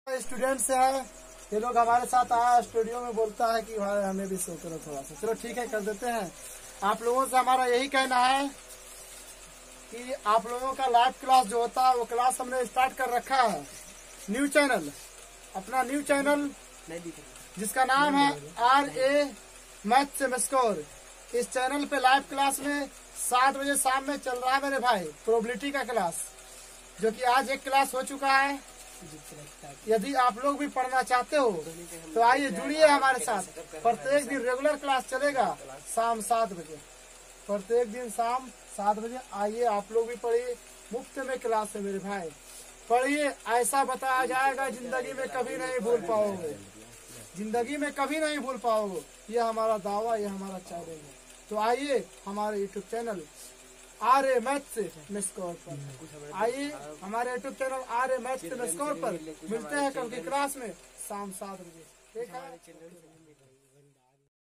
Students है, ये लोग हमारे साथ आया स्टूडियो में, बोलता है कि भाई हमें भी शो करो थोड़ा सा। चलो ठीक है, कर देते हैं। आप लोगों से हमारा यही कहना है कि आप लोगों का लाइव क्लास जो होता है वो क्लास हमने स्टार्ट कर रखा है। न्यू चैनल, अपना न्यू चैनल जिसका नाम है RA मैथ्स सेमेस्कोर। इस चैनल पे लाइव क्लास में 7 बजे शाम में चल रहा है मेरे भाई, प्रोबेबिलिटी का क्लास, जो कि आज एक क्लास हो चुका है। यदि आप लोग भी पढ़ना चाहते हो तो आइए जुड़िए हमारे साथ। प्रत्येक दिन रेगुलर क्लास चलेगा शाम 7 बजे, प्रत्येक दिन शाम 7 बजे आइए, आप लोग भी पढ़िए। मुफ्त में क्लास है मेरे भाई, पढ़िए। ऐसा बताया जाएगा जिंदगी में कभी नहीं भूल पाओगे, जिंदगी में कभी नहीं भूल पाओगे। ये हमारा दावा, ये हमारा चैलेंज है। तो आइए हमारे यूट्यूब चैनल RA मैथ्स सेमेस्कोर पर, आइए हमारे यूट्यूब चैनल RA मैथ्स सेमेस्कोर पर। मिलते हैं कल की क्लास में शाम 7 बजे। ठीक है।